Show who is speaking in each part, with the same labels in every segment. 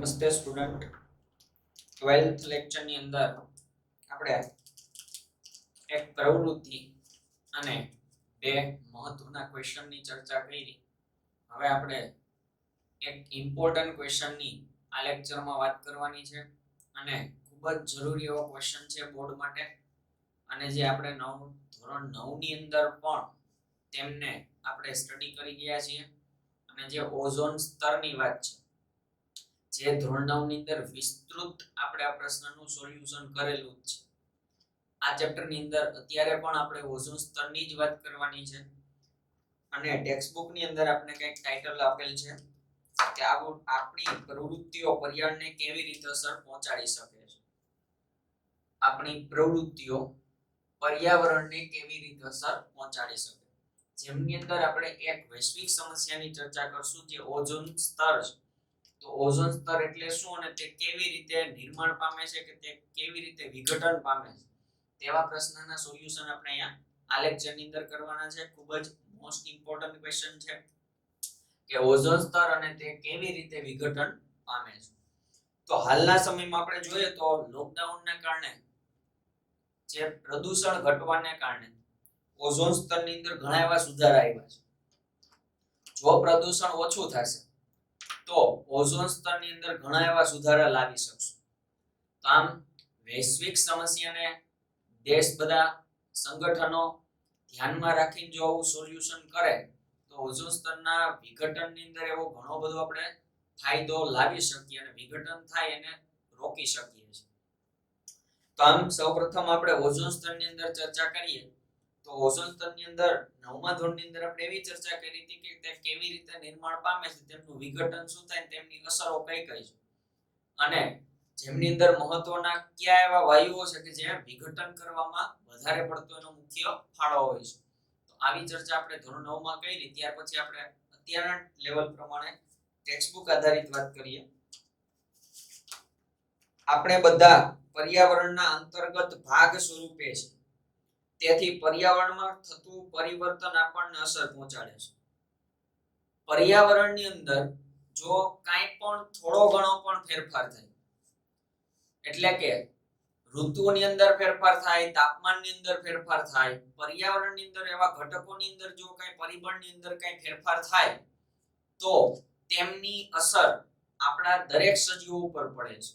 Speaker 1: નમસ્તે student 12th lecture ની અંદર આપણે એક પ્રવૃત્તિ અને બે મહત્વના ક્વેશ્ચન ની ચર્ચા કરી. હવે આપણે એક ઇમ્પોર્ટન્ટ ક્વેશ્ચન ની આ લેક્ચર માં વાત કરવાની છે અને ખૂબ જ જરૂરી એવો ક્વેશ્ચન છે બોર્ડ માટે, અને જે આપણે ધોરણ 9 ની અંદર પણ તેમને આપણે સ્ટડી કરી ગયા છીએ. અને જે ઓઝોન સ્તરની વાત છે, જે ધોરણ 9 ની અંદર વિસ્તૃત આપણે આ પ્રશ્નનું સોલ્યુશન કરેલું છે. આ ચેપ્ટર ની અંદર અત્યારે પણ આપણે ઓઝોન સ્તરની જ વાત કરવાની છે. અને ટેક્સ્ટ બુક ની અંદર આપણે કંઈક ટાઇટલ આપેલ છે કે આપણી પ્રવૃત્તિઓ પર્યાવરણને કેવી રીતે અસર પહોંચાડી શકે છે. આપણી પ્રવૃત્તિઓ પર્યાવરણને કેવી રીતે અસર પહોંચાડી શકે, જેમની અંદર આપણે એક વૈશ્વિક સમસ્યાની ચર્ચા કરશું, જે ઓઝોન સ્તર છે. તો ઓઝોન સ્તર એટલે શું અને તે કેવી રીતે નિર્માણ પામે છે કે તે કેવી રીતે વિઘટન પામે છે, તેવા પ્રશ્નના સોલ્યુશન આપણે અહીંયા આ લેક્ચર ની અંદર કરવાના છે. ખૂબ જ મોસ્ટ ઇમ્પોર્ટન્ટ ક્વેશ્ચન છે કે ઓઝોન સ્તર અને તે કેવી રીતે વિઘટન પામે છે. તો હાલના સમયમાં આપણે જોઈએ તો લોકડાઉનના કારણે જે પ્રદૂષણ ઘટવાને કારણે ઓઝોન સ્તરની અંદર ઘણા એવા સુધારા આવ્યા છે. જો પ્રદૂષણ ઓછું થશે તો ઓઝોન સ્તરની અંદર ઘણા એવા સુધારા લાવી શકશું. તો આમ વૈશ્વિક સમસ્યાને દેશ બધા સંગઠનો ધ્યાનમાં રાખીને જો આવું સોલ્યુશન કરે તો ઓઝોન સ્તરના વિઘટનની અંદર એવો ઘણો બધો આપણે ફાયદો લાવી શકીએ અને વિઘટન થાય એને રોકી શકીએ છીએ. તો આમ સૌપ્રથમ આપણે ઓઝોન સ્તરની અંદર ચર્ચા કરીએ તો ઓઝોન સ્તરની અંદર 9મા ધોરણની અંદર આપણે એવી ચર્ચા કરી હતી કે તે કેવી રીતે નિર્માણ પામે છે, તેમનું વિઘટન શું થાય, તેમની અસરો કઈ કઈ છે, અને જેમની અંદર મહત્વના કયા એવા વાયુઓ છે કે જે વિઘટન કરવામાં વધારે પડતો એનો મુખ્ય ફાળો હોય છે. તો આવી ચર્ચા આપણે ધોરણ 9 માં કરી. ત્યાર પછી આપણે અત્યારના લેવલ પ્રમાણે ટેક્સ્ટ બુક આધારિત વાત કરીએ. આપણે બધા પર્યાવરણના અંતર્ગત ભાગ સ્વરૂપે છે, તેથી પર્યાવરણમાં થતું પરિવર્તન આપણને અસર પહોંચાડે છે. પર્યાવરણની અંદર જો કાંઈ પણ થોડો ઘણો પણ ફેરફાર થાય, એટલે કે ઋતુની અંદર ફેરફાર થાય, તાપમાનની અંદર ફેરફાર થાય, પર્યાવરણની અંદર એવા ઘટકોની અંદર જો કાંઈ પરિબળની અંદર કાંઈ ફેરફાર થાય તો તેમની અસર આપણા દરેક સજીવો ઉપર પડે છે.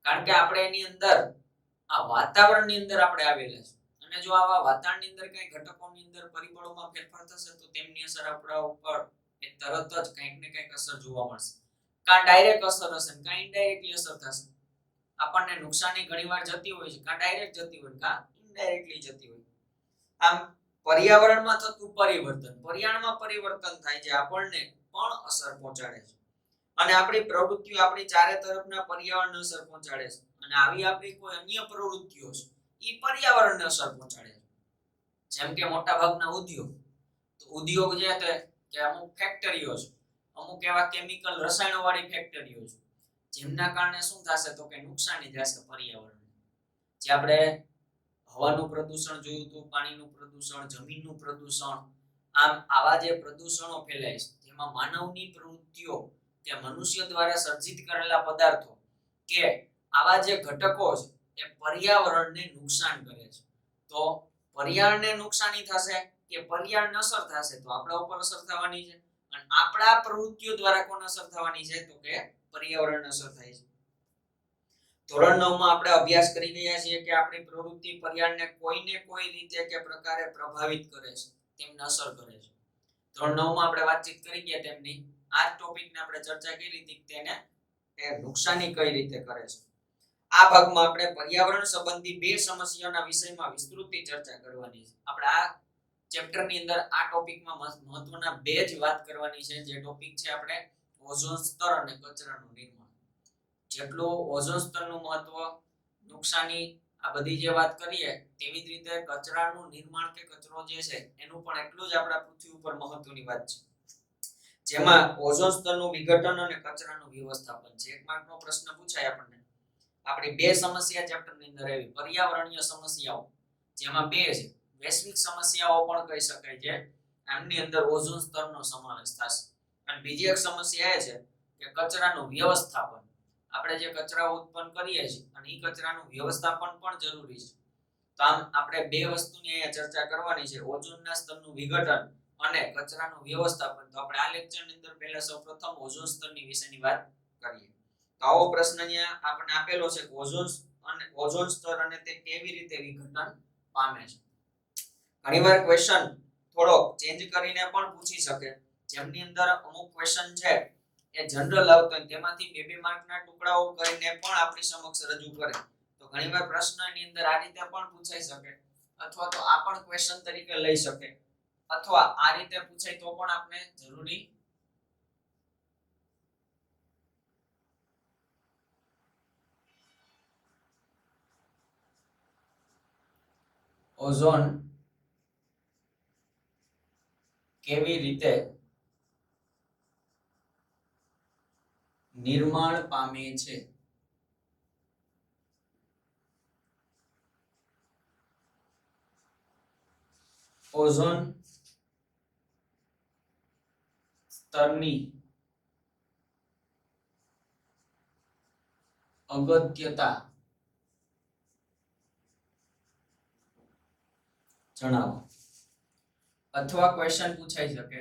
Speaker 1: કારણ કે આપણે એની અંદર આ વાતાવરણની અંદર આપણે આવેલા છે, અને જો આવા વાતાવરણની અંદર કઈ ઘટકોની અંદર પરિબળોમાં ફેરફાર થશે તો તેમની અસર આપણા ઉપર એ તરત જ કંઈક ને કંઈક અસર જોવા મળશે. કાં ડાયરેક્ટ અસર હશે, કાં ઇનડાયરેક્ટલી અસર થશે. આપણને નુકસાની ઘણીવાર જતી હોય છે, કાં ડાયરેક્ટ જતી હોય, કાં ઇનડાયરેક્ટલી જતી હોય. આમ પર્યાવરણમાં થતું પર્યાવરણમાં પરિવર્તન થાય છે, આપણને પણ અસર પહોંચાડે છે. અને આપણી પ્રવૃત્તિઓ આપણી ચારે તરફના પર્યાવરણને અસર પહોંચાડે છે. અને આવી આપણી કોઈ અન્ય પ્રવૃત્તિઓ છે એ પર્યાવરણને અસર પહોંચાડે છે. જેમ કે મોટા ભાગના ઉદ્યોગ જે છે કે અમુક ફેક્ટરીઓ છે, અમુક એવા કેમિકલ રસાયણો વાળી ફેક્ટરીઓ છે, જેમના કારણે શું થશે તો કે નુકસાની થશે પર્યાવરણને. જે આપણે હવાનું પ્રદૂષણ જોયું હતું, પાણીનું પ્રદૂષણ, જમીનનું પ્રદૂષણ, આમ આવા જે પ્રદૂષણો ફેલાય છે જેમાં માનવની પ્રવૃત્તિઓ કે મનુષ્ય દ્વારા સર્જિત કરેલા પદાર્થો કે આવા જે ઘટકો છે એ પર્યાવરણને નુકસાન કરે છે. તો પર્યાવરણને નુકસાની થશે કે પર્યાવરણને અસર થશે તો આપણા ઉપર અસર થવાની છે, અને આપણા પ્રવૃત્તિઓ દ્વારા કોને અસર થવાની છે તો કે પર્યાવરણને અસર થાય છે. ધોરણ 9 માં આપણે અભ્યાસ કરી રહ્યા છીએ કે આપણી પ્રવૃત્તિ પર્યાવરણને કોઈને કોઈ રીતે કે પ્રકારે પ્રભાવિત કરે છે, તેમને અસર કરે છે. ધોરણ 9 માં આપણે વાતચીત કરી ગયા તેમની આ ટોપિકને આપણે ચર્ચા કરી હતી કે તેને નુકસાની કઈ રીતે કરે છે. આ ભાગમાં આપણે પર્યાવરણ સંબંધી બે સમસ્યાઓના વિષયમાં વિસ્તૃત ચર્ચા કરવાની છે. આપણે આ ચેપ્ટરની અંદર આ ટોપિકમાં મહત્વના બે જ વાત કરવાની છે. જે ટોપિક છે આપણે ઓઝોન સ્તર અને કચરાનું નિર્માણ. જેટલું ઓઝોન સ્તરનું મહત્વ, નુકસાની, આ બધી જે વાત કરીએ તેવી જ રીતે કચરાનું નિર્માણ કે કચરો જે છે એનું પણ એટલું જ આપણા પૃથ્વી ઉપર મહત્વની વાત છે. જેમાં ઓઝોન સ્તરનું વિઘટન અને કચરાનું વ્યવસ્થાપન છે. એક માર્કનો પ્રશ્ન પૂછાય આપણને. આપણી બે સમસ્યા ચેપ્ટરની અંદર આવી, પર્યાવરણીય સમસ્યાઓ જેમાં બે છે, વૈશ્વિક સમસ્યાઓ પણ કહી શકાય છે, આમની અંદર ઓઝોન સ્તરનો સમાવેશ થશે. અને બીજી એક સમસ્યા એ છે કે કચરાનું વ્યવસ્થાપન. આપણે જે કચરા ઉત્પન્ન કરીએ છીએ અને એ કચરાનું વ્યવસ્થાપન પણ જરૂરી છે. તો આમ આપણે બે વસ્તુની અહીંયા ચર્ચા કરવાની છે, ઓઝોનના સ્તરનું વિઘટન અને કચરાનું વ્યવસ્થાપન. તો આપણે આ લેક્ચરની અંદર પહેલા સૌપ્રથમ ઓઝોન સ્તરની વિશેની વાત કરીએ. તો આવો પ્રશ્ન અહીંયા આપણને આપેલો છે, ઓઝોન સ્તર અને તે કેવી રીતે વિઘટન પામે છે. ઘણીવાર ક્વેશ્ચન થોડો ચેન્જ કરીને પણ પૂછી શકે, જેમની અંદર અમુક ક્વેશ્ચન છે એ જનરલ આવતો હોય તેમાંથી બે બે માર્કના ટુકડાઓ કરીને પણ આપણી સમક્ષ રજૂ કરે. તો ઘણીવાર પ્રશ્નની અંદર આ રીતે પણ પૂછાઈ શકે, અથવા તો આ પણ ક્વેશ્ચન તરીકે લઈ શકે, અથવા આ રીતે પૂછાય તો પણ આપણે જરૂરી ઓઝોન કેવી રીતે નિર્માણ પામે છે. ઓઝોન સ્તરની અગત્યતા જણાવો. અથવા ક્વેશ્ચન પૂછાઈ શકે,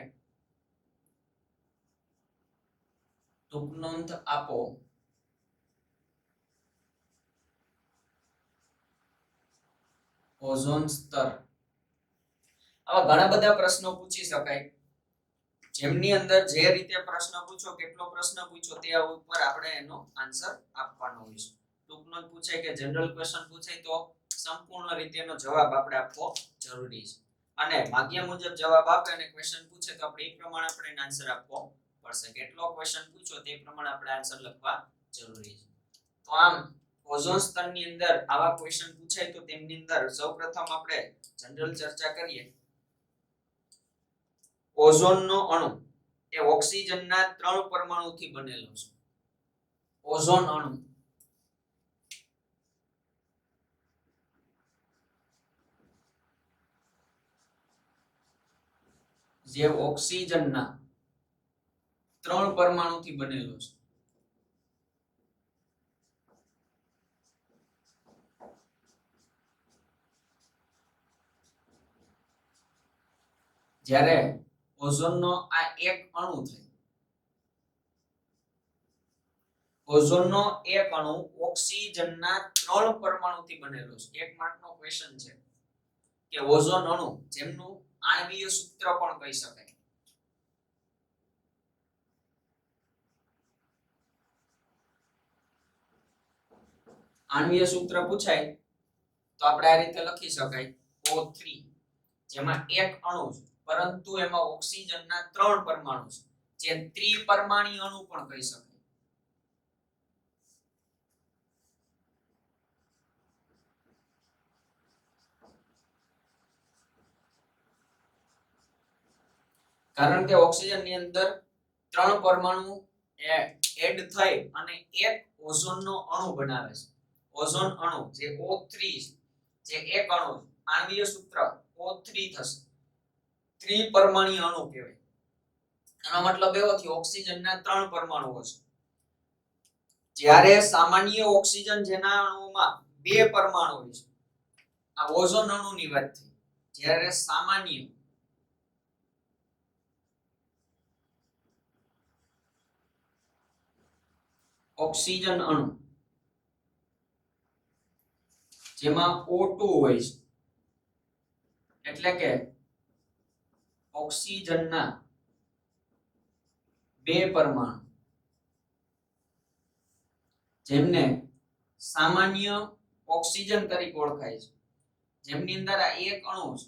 Speaker 1: ટૂંક નોંધ આપો ઓઝોન સ્તર. આવા ઘણા બધા પ્રશ્નો પૂછી શકાય, જેમની અંદર જે રીતે પ્રશ્ન પૂછો, કેટલો પ્રશ્ન પૂછો તે ઉપર આપણે એનો આન્સર આપવાનો હોય છે. ટૂંક નોંધ પૂછાય કે જનરલ ક્વેશ્ચન પૂછાય તો સંપૂર્ણ રીતે એનો જવાબ આપણે આપવો જરૂરી છે. અને ભાગ્ય મુજબ જવાબ આપે અને ક્વેશ્ચન પૂછે તો આપણે એ પ્રમાણે આપણે આન્સર આપવો પડશે. કેટલો ક્વેશ્ચન પૂછો તે પ્રમાણે આપણે આન્સર લખવા જરૂરી છે. તો આમ ઓઝોન સ્તરની અંદર આવા ક્વેશ્ચન પૂછાય તો તેમની અંદર સૌપ્રથમ આપણે જનરલ ચર્ચા કરીએ. ઓઝોનનો અણુ એ ઓક્સિજનના 3 પરમાણુથી બનેલો છે. ઓઝોન અણુ જે ઓક્સિજનના 3 પરમાણુથી બનેલો છે. જ્યારે ઓઝોનનો આ એક અણુ છે, ઓઝોનનો એક અણુ ઓક્સિજનના 3 પરમાણુથી બનેલો છે. એક માર્કનો ક્વેશ્ચન છે કે ઓઝોન અણુ જેમનું આણ્વીય સૂત્ર પણ કહી શકાય. આણ્વીય સૂત્ર પૂછાય તો આપણે આ રીતે લખી શકાય O3, જેમાં એક અણુ છે પરંતુ એમાં ઓક્સિજનના 3 પરમાણુ છે, જે ત્રિપરમાણીય અણુ પણ કહી શકાય. કારણ કે ઓક્સિજનની અંદર 3 પરમાણુ એડ થઈ અને એક ઓઝોનનો અણુ બનાવે છે. ઓઝોન અણુ જે O3 જે એક અણુ આણ્વીય સૂત્ર O3 થશે, ત્રિપરમાણીય અણુ કહેવાય. આનો મતલબ એવો થયો ઓક્સિજનના 3 પરમાણુઓ છે. જ્યારે સામાન્ય ઓક્સિજન જેના અણુમાં 2 પરમાણુ હોય છે, આ ઓઝોન અણુની વાત થઈ. જ્યારે સામાન્ય ઓક્સિજન અણુ જેમાં O2 હોય છે, એટલે કે ઓક્સિજનના 2 પરમાણુ, જેમને સામાન્ય ઓક્સિજન તરીકે ઓળખાય છે, જેમની અંદર આ એક અણુ છે,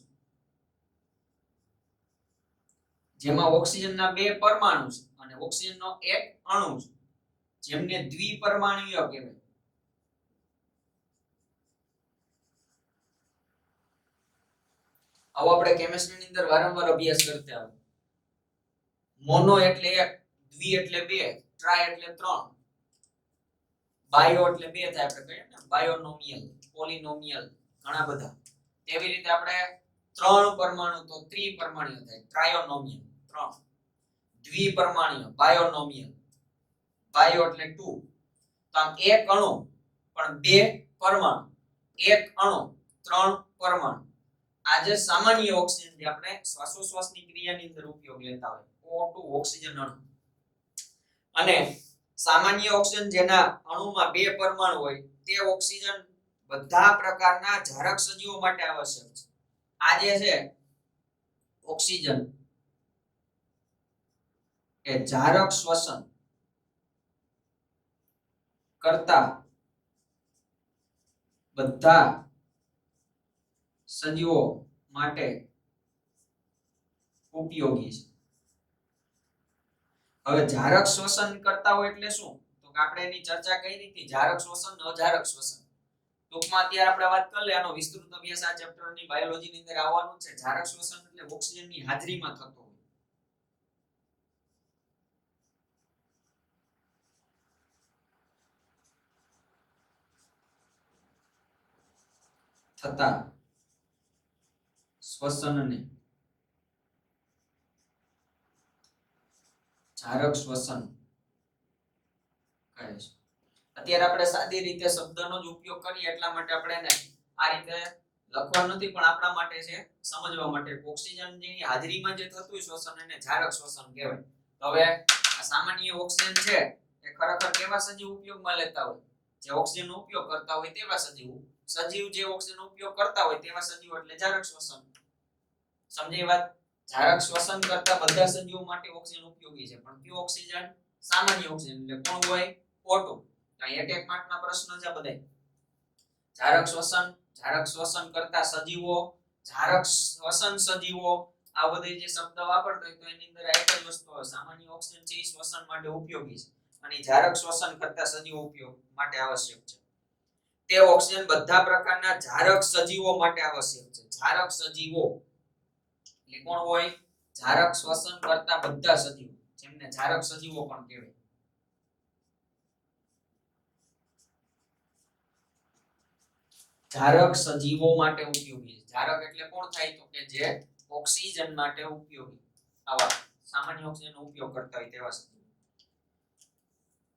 Speaker 1: જેમાં ઓક્સિજનના 2 પરમાણુ છે અને ઓક્સિજનનો એક અણુ છે, જેમને દ્વિપરમાણુય કહેવાય. આવો આપણે કેમિસ્ટ્રીની અંદર વારંવાર અભ્યાસ કરતા હોય. મોનો એટલે 1, દ્વિ એટલે 2, ટ્રાય એટલે 3, બાયો એટલે 2 થાય. આપણે કહીએ ને બાયોનોમિયલ, પોલિનોમિયલ, ઘણા બધા. તેવી રીતે આપણે 3 પરમાણુ તો ત્રિપરમાણીય થાય, ટ્રાયોનોમિયલ 3, દ્વિપરમાણીય બાયોનોમિયલ, બાયો એટલે 2 તો આમ એક અણુ પણ બે પરમાણુ, એક અણુ ત્રણ પરમાણુ. આ જે સામાન્ય ઓક્સિજન જે આપણે શ્વાસોશ્વાસની ક્રિયાની અંદર ઉપયોગ લેતા હોય O2 ઓક્સિજન અણુ, અને સામાન્ય ઓક્સિજન જેના અણુમાં બે પરમાણુ હોય તે ઓક્સિજન બધા પ્રકારના જારક સજીવો માટે આવશ્યક છે. આ જે છે ઓક્સિજન એ જારક શ્વસન કરતા બધા સજીવો માટે ઉપયોગી છે. હવે જારક શ્વસન કરતા હોય એટલે શું? તો કે આપણે એની ચર્ચા કરી હતી, જારક શ્વસન અજારક શ્વસન. ટૂંકમાં અત્યારે આપણે વાત કરી લે, આનો વિસ્તૃત અભ્યાસ આ ચેપ્ટરની બાયોલોજી ની અંદર આવવાનું છે. જારક શ્વસન એટલે ઓક્સિજનની હાજરીમાં થતો હોય. થતા શ્વસનને જારક શ્વસન કહે છે. અત્યારે આપણે સાદી રીતે શબ્દનો જ ઉપયોગ કરીએ એટલા માટે આપણે એને આ રીતે લખવાનું નથી, પણ આપણા માટે છે સમજવા માટે. ઓક્સિજનની હાજરીમાં જે થતું શ્વસન એને જારક શ્વસન કહેવાય. હવે આ સામાન્ય ઓક્સિજન છે એ ખરેખર કેવા સજીવ ઉપયોગમાં લેતા હોય? જે ઓક્સિજનનો ઉપયોગ કરતા હોય તેવા સજીવ. સજીવ જે ઓક્સિજનનો ઉપયોગ કરતા હોય તેવા સજીવ એટલે જારક શ્વસન. સમજાઈ વાત? જારક શ્વસન કરતા બધા સજીવો માટે ઓક્સિજન ઉપયોગી છે, પણ કયો ઓક્સિજન? સામાન્ય ઓક્સિજન. એટલે કોણ હોય? O2. એક એક માર્કના પ્રશ્ન છે બધાય. જારક શ્વસન કરતા સજીવો, જારક શ્વસન સજીવો, આ બધી જે શબ્દ વાપરતો હોય તો એની અંદર એક જ વસ્તુ આવે, સામાન્ય ઓક્સિજન છે એ શ્વસન માટે ઉપયોગી છે અને જારક શ્વસન કરતા સજીવો ઉપયોગ માટે આવશ્યક છે. તે ઓક્સિજન બધા પ્રકારના જારક સજીવો માટે આવશ્યક છે. જારક સજીવો એટલે કોણ હોય? જારક શ્વસન કરતા બધા સજીવો, જેમને જારક સજીવો પણ કહેવાય. જારક સજીવો માટે ઉપયોગી. જારક એટલે કોણ થાય? તો કે જે ઓક્સિજન માટે ઉપયોગી, આવા સામાન્ય ઓક્સિજનનો ઉપયોગ કરતા હોય તેવા સજીવો.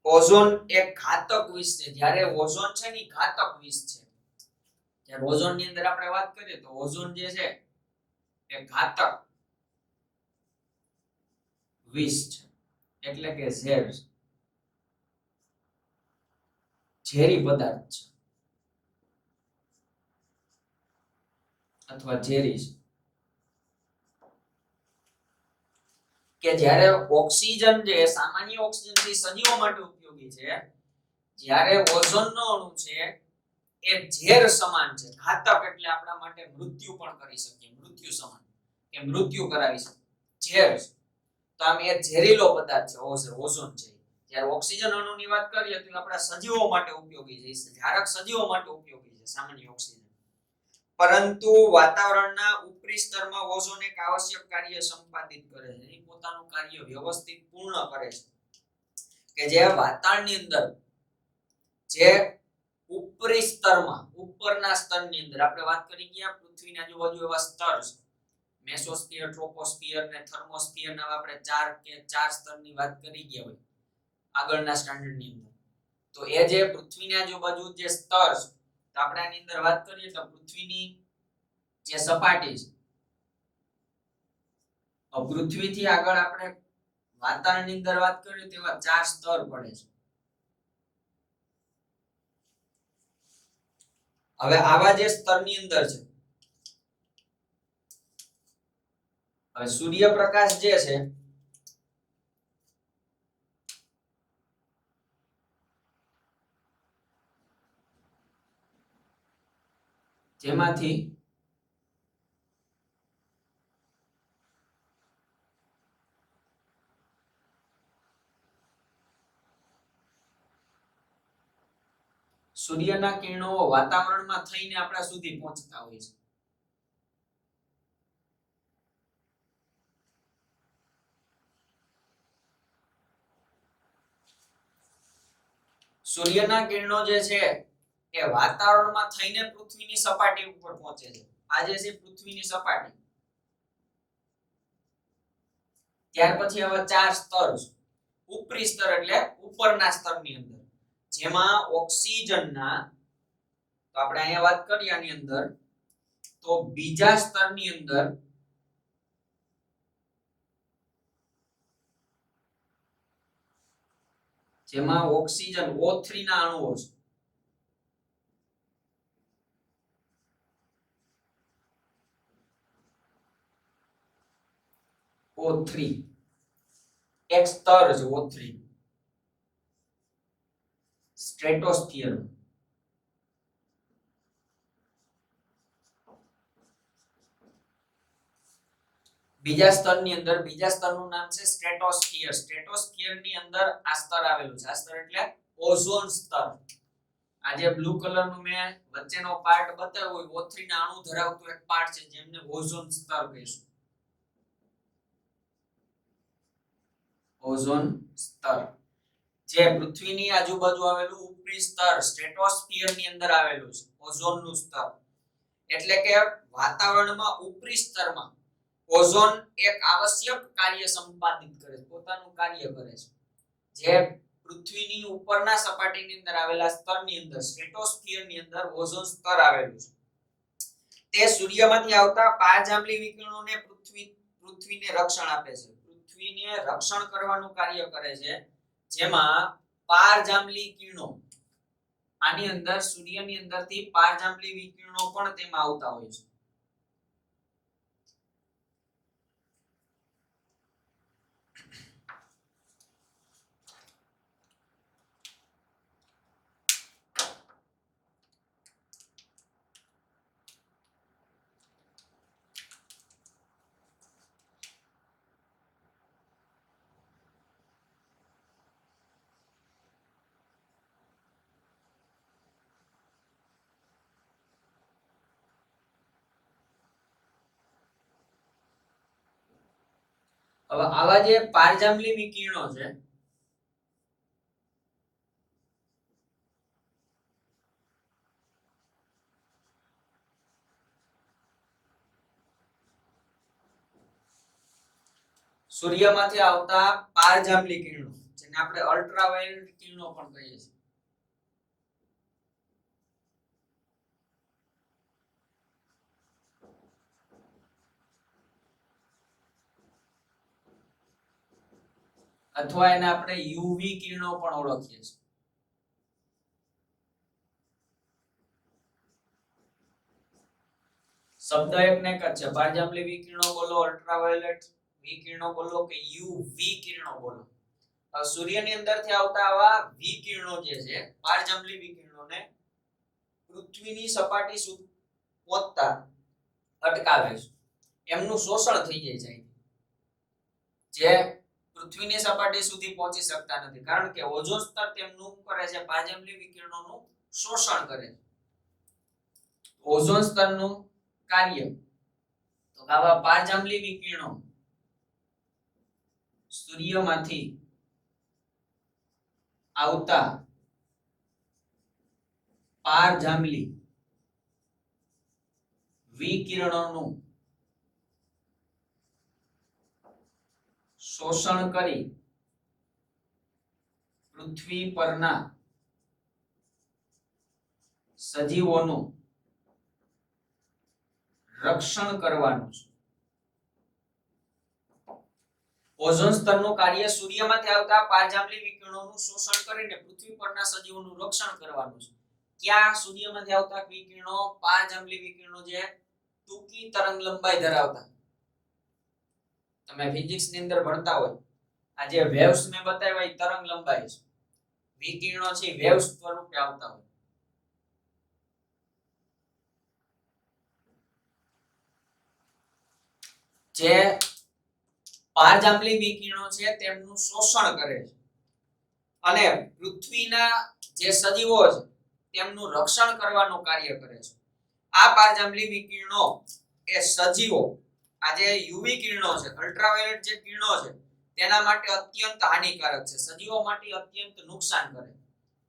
Speaker 1: ઓઝોન એક ઘાતક વિષ છે. જ્યારે ઓઝોન છે ને ઘાતક વિષ છે. જ્યારે ઓઝોન ની અંદર આપણે વાત કરીએ તો ઓઝોન જે છે એ ઘાતક વિષ છે, એટલે કે ઝેર, ઝેરી પદાર્થ છે અથવા ઝેરી છે. કે જ્યારે ઓક્સિજન જે સામાન્ય ઓક્સિજન થી સજીવો માટે ઉપયોગી છે, જ્યારે ઓઝોનનો અણુ છે એ ઝેર સમાન છે. ઘાતક એટલે આપણા માટે મૃત્યુ પણ કરી શકે, મૃત્યુ સમાન કે મૃત્યુ કરાવી શકે. ઝેર તો આમ એ ઝેરીલો પદાર્થ છે ઓઝોન છે. જ્યારે ઓક્સિજન અણુની વાત કરીએ તો આપણા સજીવો માટે ઉપયોગી છે, જારક સજીવો માટે ઉપયોગી છે સામાન્ય ઓક્સિજન. પરંતુ વાતાવરણના ઉપરી સ્તરમાં ઓઝોન એક આવશ્યક કાર્ય સંપાદિત કરે છે. એ પોતાનું કાર્ય વ્યવસ્થિત પૂર્ણ કરે છે. કે જે વાતાવરણની અંદર જે ઉપરી સ્તરમાં, ઉપરના સ્તરની અંદર આપણે વાત કરી ગયા પૃથ્વીની આજુબાજુ એવા સ્તર છે, મેસોસ્ફિયર, ટ્રોપોસ્ફિયર ને થર્મોસ્ફિયર ના આપણે ચાર સ્તરની વાત કરી ગયા હોય આગળના સ્ટાન્ડર્ડની અંદર. તો એ જે પૃથ્વીની આજુબાજુ જે સ્તર છે, તો આપણે આની અંદર વાત કરીએ તો પૃથ્વીની જે સપાટી છે, પૃથ્વીથી આગળ આપણે વાતાવરણની અંદર વાત કરીએ તો એવા ચાર સ્તર પડે છે. હવે આવા જે સ્તરની અંદર છે, હવે સૂર્યપ્રકાશ જે છે જેમાંથી સૂર્યના કિરણો વાતાવરણમાં થઈને આપણા સુધી પહોંચતા હોય છે. સૂર્યના કિરણો જે છે એ વાતાવરણમાં થઈને પૃથ્વીની સપાટી ઉપર પહોંચે છે. આ જે છે પૃથ્વીની સપાટી. ત્યાર પછી આવા ચાર સ્તર છે. ઉપરી સ્તર એટલે ઉપરના સ્તરની અંદર, જેમાં ઓક્સિજનના, તો આપણે અહીંયા વાત કરીએ આની અંદર, તો બીજા સ્તરની અંદર જેમાં ઓક્સિજન O3 ના અણુઓ છે, O3 એક સ્તર છે O3 સ્ટ્રેટોસ્ફિયર. બીજા સ્તરની અંદર, બીજા સ્તરનું નામ છે સ્ટ્રેટોસ્ફિયર. સ્ટ્રેટોસ્ફિયરની અંદર આ સ્તર આવેલું છે. આ સ્તર એટલે ઓઝોન સ્તર. આ જે બ્લુ કલરનું મેં વચ્ચેનો પાર્ટ બતાવ્યો હોય, O3 ના અણુ ધરાવતો એક પાર્ટ છે, જેમને ઓઝોન સ્તર કહીશું. ઓઝોન સ્તર જે પૃથ્વીની આજુબાજુ આવેલું ઉપરી સ્તર સ્ટ્રેટોસ્ફિયરની અંદર આવેલું છે, ઓઝોનનું સ્તર. એટલે કે વાતાવરણમાં ઉપરી સ્તરમાં ઓઝોન એક આવશ્યક કાર્ય સંપાદિત કરે છે, પોતાનું કાર્ય કરે છે. જે પૃથ્વીની ઉપરના સપાટીની અંદર આવેલા સ્તરની અંદર સ્ટ્રેટોસ્ફિયરની અંદર ઓઝોન સ્તર આવેલું છે. તે સૂર્યમાંથી આવતા પારજાંબલી વિકિરણોને પૃથ્વીને રક્ષણ આપે છે. પૃથ્વીને રક્ષણ કરવાનું કાર્ય કરે છે, જેમાં પારજાંબલી કિરણો, આની અંદર સૂર્યની અંદરથી પારજાંબલી વિકિરણો પણ તેમાં આવતા હોય છે. હવે આવા જે પારજાંબલી વિકિરણો છે, સૂર્યમાંથી આવતા પારજાંબલી કિરણો, જેને આપણે અલ્ટ્રાવાયોલેટ કિરણો પણ કહીએ છીએ. અથવા એને આપણે યુવી કિરણો પણ ઓળખીએ છીએ. શબ્દ એક ને એક જ છે. પારજાંબલી વિકિરણો બોલો, અલ્ટ્રાવાયોલેટ વિકિરણો બોલો કે યુવી કિરણો બોલો. સૂર્યની અંદરથી આવતા આવા વિકિરણો જે છે, પારજાંબલી વિકિરણોને પૃથ્વીની સપાટી સુધી પહોંચતા અટકાવે છે. એમનું શોષણ થઈ જાય છે, જે પૃથ્વીની સપાટી સુધી પહોંચી શકતા નથી, કારણ કે ઓઝોન સ્તર તેમનું કરે છે, પારજાંબલી વિકિરણોનું શોષણ કરે છે. ઓઝોન સ્તરનું કાર્ય, તો આવા પારજાંબલી વિકિરણો સૂર્યમાંથી આવતા પારજાંબલી વિકિરણોનું શોષણ કરી પૃથ્વી પરના સજીવોનું રક્ષણ કરવાનું છે. ઓઝોન સ્તરનું કાર્ય સૂર્યમાંથી આવતા પારજાંબલી વિકિરણોનું શોષણ કરીને પૃથ્વી પરના સજીવોનું રક્ષણ કરવાનું છે. ક્યાં સૂર્યમાંથી આવતા વિકિરણો, પારજાંબલી વિકિરણો જે ટૂંકી તરંગ લંબાઈ ધરાવતા, તમે ફિઝિક્સ ની અંદર ભણતા હોય, આ જે વેવ્સ મેં બતાવ્યા એ તરંગ લંબાઈ છે. વિકિરણો છે વેવ્સ સ્વરૂપે આવતા હોય. જે પારજાંબલી વિકિરણો છે તેમનું શોષણ કરે છે અને પૃથ્વીના જે સજીવો છે તેમનું રક્ષણ કરવાનું કાર્ય કરે છે. આ પારજાંબલી વિકિરણો એ સજીવો, આ જે યુવી કિરણો છે, અલ્ટ્રાવાયોલેટ જે કિરણો છે, તેના માટે અત્યંત હાનિકારક છે. સજીવો માટે અત્યંત નુકસાન કરે.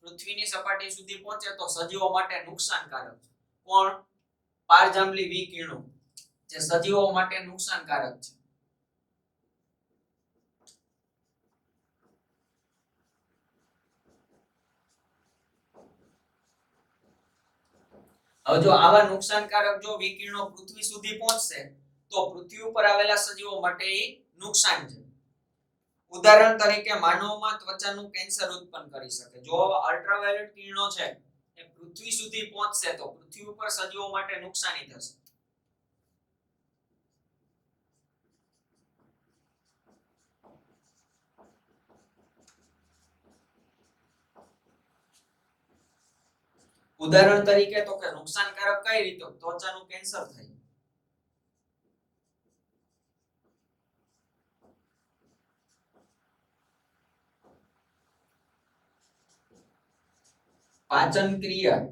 Speaker 1: પૃથ્વીની સપાટી સુધી પહોંચે તો સજીવો માટે નુકસાનકારક છે. કોણ? પારજાંબલી વિકિરણો જે સજીવો માટે નુકસાનકારક છે. હવે જો આવા નુકસાનકારક જો વિકિરણો પૃથ્વી સુધી પહોંચશે તો પૃથ્વી ઉપર આવેલા સજીવો માટે એ નુકસાન છે. ઉદાહરણ તરીકે માનવમાં ત્વચાનું કેન્સર ઉત્પન્ન કરી શકે. જો અલ્ટ્રાવાયોલેટ કિરણો છે એ પૃથ્વી સુધી પહોંચશે તો પૃથ્વી ઉપર સજીવો માટે નુકસાની થશે. ઉદાહરણ તરીકે તો કે નુકસાનકારક કઈ રીતે ત્વચાનું કેન્સર થાય. પાચન ક્રિયા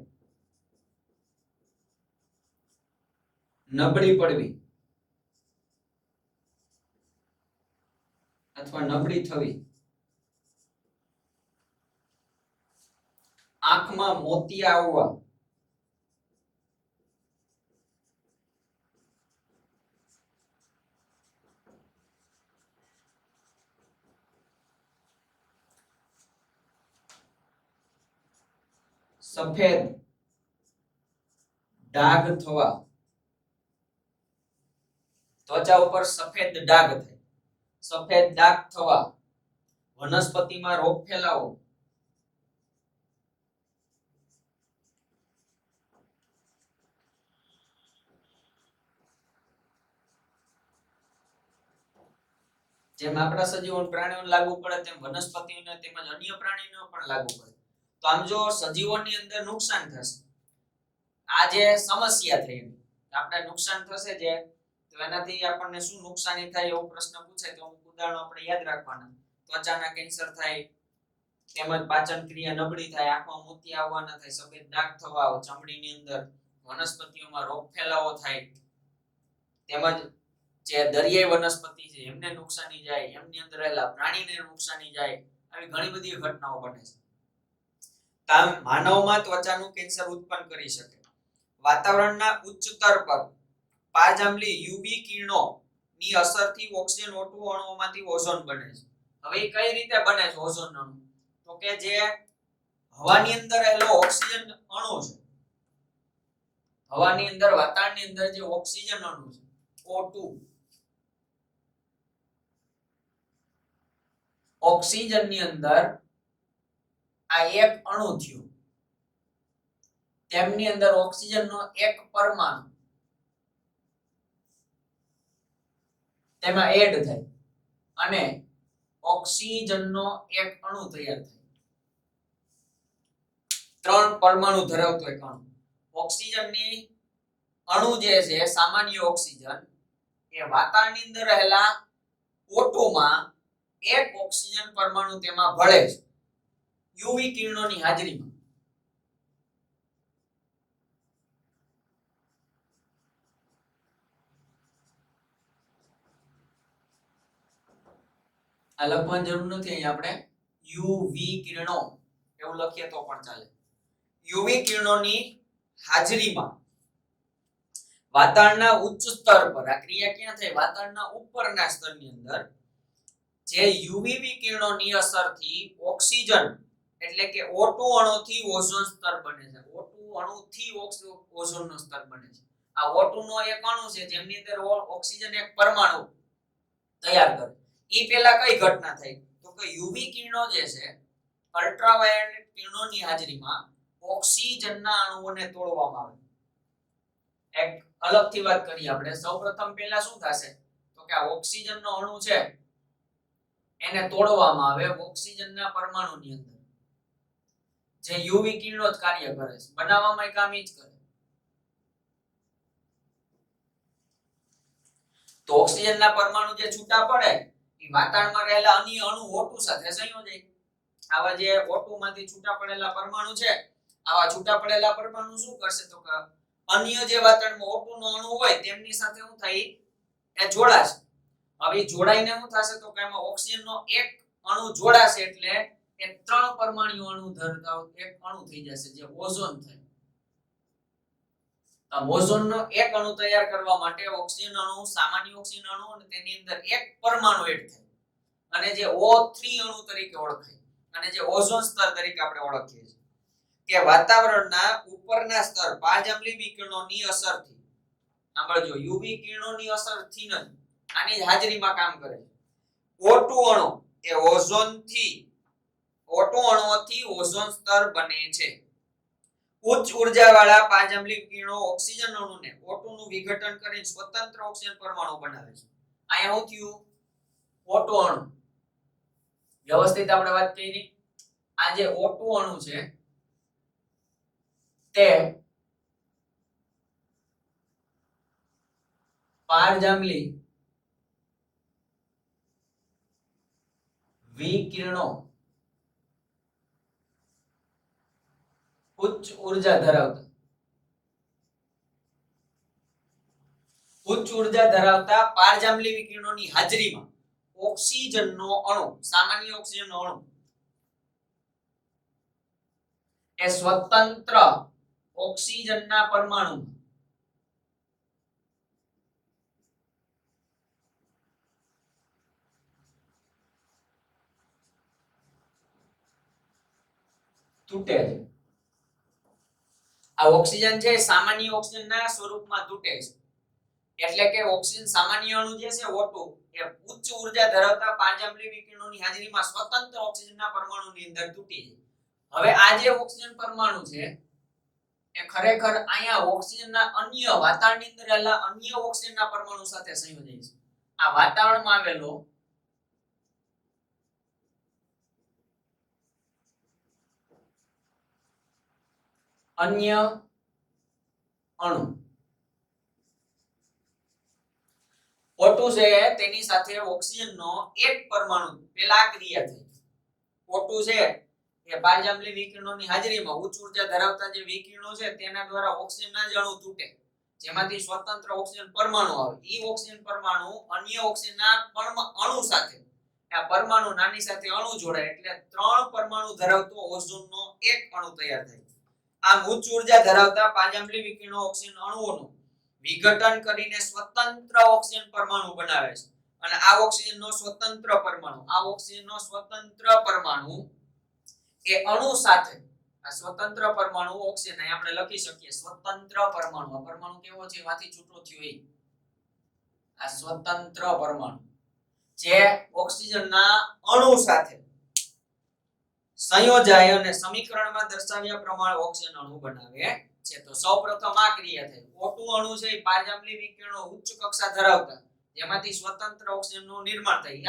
Speaker 1: નબળી પડવી અથવા નબળી થવી, આંખમાં મોતિયા આવવા, સફેદ ડાઘ થવા, ત્વચા ઉપર સફેદ ડાઘ થાય, સફેદ ડાઘ થવા, વનસ્પતિમાં રોગ ફેલાવો, જેમ આપણા સજીવો પ્રાણીઓને લાગુ પડે તેમ વનસ્પતિઓને તેમજ અન્ય પ્રાણીઓને પણ લાગુ પડે. તો આમ જો સજીવોની અંદર નુકસાન થશે, આ જે સમસ્યા થઈ આપણે નુકસાન થશે જે તો એનાથી આપણને શું નુકસાની થાય એવો પ્રશ્ન પૂછાય તો અમુક ઉદાહરણો આપણે યાદ રાખવાના. ત્વચાના કેન્સર થાય, તેમજ પાચન ક્રિયા નબળી થાય, આંખમાં મોતિયા આવવાના થાય, સફેદ ડાઘ થવા, ચામડીની અંદર વનસ્પતિઓમાં રોગ ફેલાવો થાય, તેમજ જે દરિયાઈ વનસ્પતિ છે એમને નુકસાની જાય, એમની અંદર રહેલા પ્રાણીને નુકસાની જાય. આવી ઘણી બધી ઘટનાઓ બને છે. માનવમાં ત્વચાનું કેન્સર ઉત્પન્ન કરી શકે. વાતાવરણના ઉચ્ચ સ્તર પર પાજાંબલી યુવી કિરણોની અસરથી ઓક્સિજન O2 અણુઓમાંથી ઓઝોન બને છે. હવે એ કઈ રીતે બને છે ઓઝોન અણુ? તો કે જે હવાની અંદર રહેલો ઓક્સિજન અણુ છે, હવાની અંદર વાતાવરણની અંદર જે ઓક્સિજન અણુ છે O2, ઓક્સિજનની અંદર આ એક અણુ થયું, તેમની અંદર ઓક્સિજનનો એક પરમાણુ તેમાં એડ થાય અને ઓક્સિજનનો એક અણુ તૈયાર થાય. 3 પરમાણુ ધરાવતો એક અણુ. ઓક્સિજનની અણુ જે છે સામાન્ય ઓક્સિજન એ વાતાવરણની અંદર રહેલા O2 માં એક ઓક્સિજન પરમાણુ તેમાં ભળે છે યુવી કિરણોની હાજરીમાં. આ લખવાની જરૂર નથી, અહીં આપણે યુવી કિરણો એવું લખીએ તો પણ ચાલે. યુવી કિરણોની હાજરીમાં વાતાવરણના ઉચ્ચ સ્તર પર આ ક્રિયા ક્યાં થાય? વાતાવરણના ઉપરના સ્તરની અંદર જે યુવી વિકિરણોની અસરથી ઓક્સિજન એટલે કે O2 અણુથી ઓઝોન સ્તર બને છે. O2 અણુથી ઓઝોનનો સ્તર બને છે. આ O2 નો એક અણુ છે જેમની અંદર ઓક્સિજન એક પરમાણુ તૈયાર કરે. ઈ પહેલા કઈ ઘટના થઈ? તો કે યુવી કિરણો જે છે અલ્ટ્રાવાયોલેટ કિરણોની હાજરીમાં ઓક્સિજનના અણુઓને તોડવામાં આવે. એક અલગથી વાત કરીએ આપણે. સૌપ્રથમ પહેલા શું થશે? તો કે આ ઓક્સિજનનો અણુ છે એને તોડવામાં આવે ઓક્સિજનના પરમાણુની અંદર. જે યુવી કિરણો જ કાર્ય કરે છે, બનાવવામાં કામ ઈ જ કરે. તો ઓક્સિજનના પરમાણુ જે છૂટા પડે એ વાતાવરણમાં રહેલા અન્ય અણુ O2 સાથે સંયોજાય. આવા જે O2 માંથી છૂટા પડેલા પરમાણુ છે, આવા છૂટા પડેલા પરમાણુ શું કરશે? તો કે અન્ય જે વાતાવરણમાં O2 નો અણુ હોય તેમની સાથે શું થાય? એ જોડાશે. હવે જોડાઈને શું થશે? તો કે એમાં ઓક્સિજનનો એક અણુ જોડાશે એટલે એ 3 પરમાણુ અણુ ધરાવતો એક અણુ થઈ જશે જે ઓઝોન થાય. આ ઓઝોનનો એક અણુ તૈયાર કરવા માટે ઓક્સિજન અણુ, સામાન્ય ઓક્સિજન અણુ અને તેની અંદર એક પરમાણુ એડ થાય અને જે O3 અણુ તરીકે ઓળખાય અને જે ઓઝોન સ્તર તરીકે આપણે ઓળખીએ છીએ કે વાતાવરણના ઉપરના સ્તર પારજાંબલી વિકિરણોની અસરથી, સાંભળજો, યુવી કિરણોની અસરથી નહીં, આની હાજરીમાં કામ કરે છે. O2 અણુ એ O2 અણુઓથી ઓઝોન સ્તર બને છે. ઉચ્ચ ઉર્જાવાળા પારજાંબલી કિરણો ઓક્સિજન અણુને O2 નું વિઘટન કરીને સ્વતંત્ર ઓક્સિજન પરમાણુ બનાવે છે. અહીંયા શું થયું? O2 અણુ, વ્યવસ્થિત આપણે વાત કરી, આ જે O2 અણુ છે તે પારજાંબલી વિકિરણો ઉચ્ચ ઉર્જા ધરાવતા પારજાંબલી વિકિરણોની હાજરીમાં ઓક્સિજનનો અણુ, સામાન્ય ઓક્સિજનનો અણુ એ સ્વતંત્ર ઓક્સિજનના પરમાણુ તૂટે છે. આ ઓક્સિજન છે સામાન્ય ઓક્સિજનના સ્વરૂપમાં તૂટે છે. એટલે કે ઓક્સિજન સામાન્ય અણુ જે છે O2 એ ઉચ્ચ ઉર્જા ધરાવતા પારજાંબલી વિકિરણોની હાજરીમાં સ્વતંત્ર ઓક્સિજનના પરમાણુની અંદર તૂટી જાય. હવે આ જે ઓક્સિજન પરમાણુ છે એ ખરેખર અહીંયા ઓક્સિજનના અન્ય વાતાવરણની અંદર રહેલા અન્ય ઓક્સિજનના પરમાણુ સાથે સંયોજાય છે. આ વાતાવરણમાં આવેલો અન્ય અણુ O2 છે તેની સાથે ઓક્સિજનનો એક પરમાણુ પેલા ક્રિયા થઈ. O2 છે એ પારજાંબલી વિકિરણોની હાજરીમાં ઉચ્ચ ઉર્જા ધરાવતા જે વિકિરણો છે તેના દ્વારા ઓક્સિજનના જ અણુ તૂટે, જેમાંથી સ્વતંત્ર ઓક્સિજન પરમાણુ આવે. ઈ ઓક્સિજન પરમાણુ અન્ય ઓક્સિજનના અણુ સાથે, આ પરમાણુ નાની સાથે અણુ જોડાય એટલે 3 પરમાણુ ધરાવતો ઓઝોનનો એક અણુ તૈયાર થાય. આ ઉચ્ચ ઉર્જા ધરાવતા પારજાંબલી વિકિરણો ઓક્સિજન અણુઓનું વિઘટન કરીને સ્વતંત્ર ઓક્સિજન પરમાણુ બનાવે છે. અને આ ઓક્સિજનનો સ્વતંત્ર પરમાણુ એ અણુ સાથે, આ સ્વતંત્ર પરમાણુ ઓક્સિજન અહીં આપણે લખી શકીએ સ્વતંત્ર પરમાણુ. આ પરમાણુ કેવો છે? વાથી છૂટો થયો એ. આ સ્વતંત્ર પરમાણુ જે ઓક્સિજનના અણુ સાથે સંયોજાય અને સમીકરણમાં દર્શાવ્યા પ્રમાણે ઓક્સિજન અણુ બનાવે છે. તો સૌપ્રથમ આ ક્રિયા થઈ. O2 અણુ છે પારજાંબલી વિકિરણો ઉચ્ચ કક્ષા ધરાવતા જેમાંથી સ્વતંત્ર ઓક્સિજનનું નિર્માણ થાય.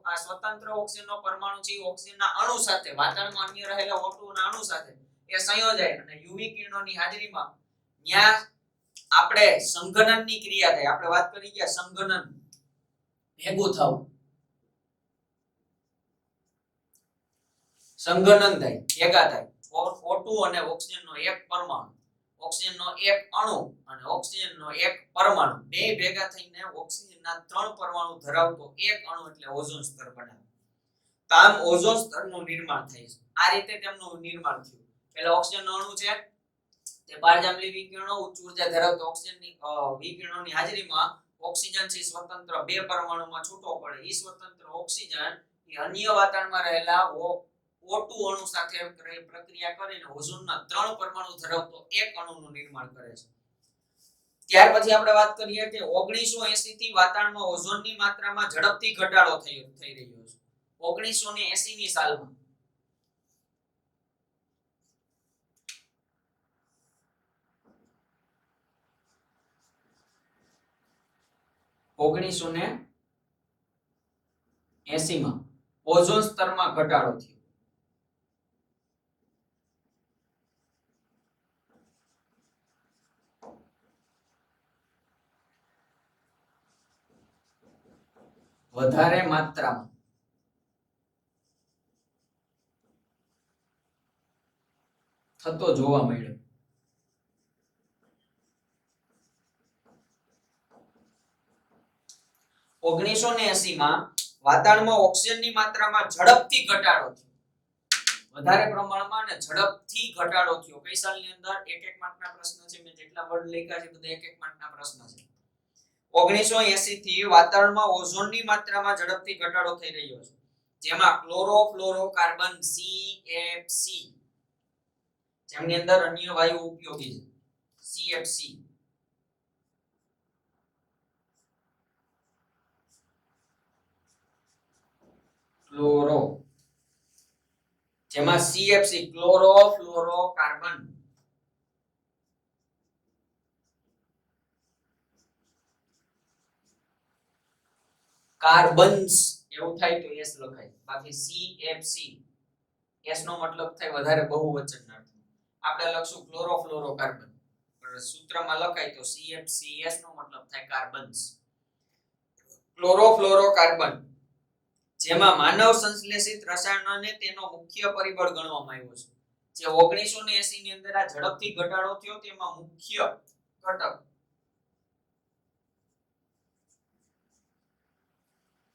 Speaker 1: આ સ્વતંત્ર ઓક્સિજનનો પરમાણુ છે ઓક્સિજનના અણુ સાથે, વાતાવરણમાં અન્ય રહેલા O2 ના અણુ સાથે એ સંયોજાય અને યુવી કિરણોની હાજરીમાં ત્યાં આપણે સંઘનનની ક્રિયા થાય. આપણે વાત કરી ગયા સંઘનન, ભેગું થવું, સંઘનન થાય, ભેગા થાય. O2 અને ઓક્સિજનનો એક પરમાણુ, ઓક્સિજનનો એક અણુ અને ઓક્સિજનનો એક પરમાણુ બે ભેગા થઈને ઓક્સિજનના 3 પરમાણુ ધરાવતો એક અણુ એટલે ઓઝોન સ્તર બનાવે. આમ ઓઝોન સ્તરનું નિર્માણ થાય છે. આ રીતે તેમનું નિર્માણ થયું. પહેલા ઓક્સિજનનો અણુ છે તે પારજાંબલી વિકિરણો ઉચ્ચ ઉર્જા ધરાવતા ઓક્સિજનની વિકિરણોની હાજરીમાં ઓક્સિજન થી સ્વતંત્ર 2 પરમાણુમાં છૂટો પડે. એ સ્વતંત્ર ઓક્સિજન એ અન્ય વાતાવરણમાં રહેલા O2 અણુ સાથે પ્રક્રિયા કરીને ઓઝોનના 3 પરમાણુ ધરાવતો એક અણુનું નિર્માણ કરે છે. ત્યાર પછી આપણે વાત કરીએ કે 1980 થી વાતાવરણમાં ઓઝોનની માત્રામાં ઝડપથી ઘટાડો થઈ રહ્યો છે. 1980 ની સાલમાં 1980 માં ઓઝોન સ્તરમાં ઘટાડો થયો. વધારે માત્રામાં થતો જોવા મળ્યો. ઓગણીસો ને 80 માં વાતાવરણમાં ઓક્સિજનની માત્રામાં ઝડપથી ઘટાડો થયો. વધારે પ્રમાણમાં અને ઝડપથી ઘટાડો થયો. કઈ સાલની અંદર? એક માર્કના પ્રશ્ન છે. મેં જેટલા વર્ડ લખ્યા છે બધા એક માર્કના પ્રશ્ન છે. 1980 થી વાતાવરણમાં ઓઝોનની માત્રામાં ઝડપથી ઘટાડો થઈ રહ્યો છે. જેમાં ક્લોરોફ્લોરોકાર્બન CFC જેમની અંદર અન્ય વાયુ ઉપયોગી છે CFC ક્લોરો, જેમાં CFC chloro fluoro carbon, carbons એવું થાય તો S લખાય, બાકી CFC S નો મતલબ થાય વધારે બહુવચનાર્થ, આપણે લખશું ક્લોરો ફ્લોરો કાર્બન, પણ સૂત્રમાં લખાય તો CFCS નો મતલબ થાય કાર્બન્સ. ક્લોરો ફ્લોરો કાર્બન જેમાં માનવ સંશ્લેષિત રસાયણોને તેનો મુખ્ય પરિબળ ગણવામાં આવ્યો છે. જે 1980 ની અંદર આ ઝડપથી ઘટાડો થયો તેમાં મુખ્ય ઘટક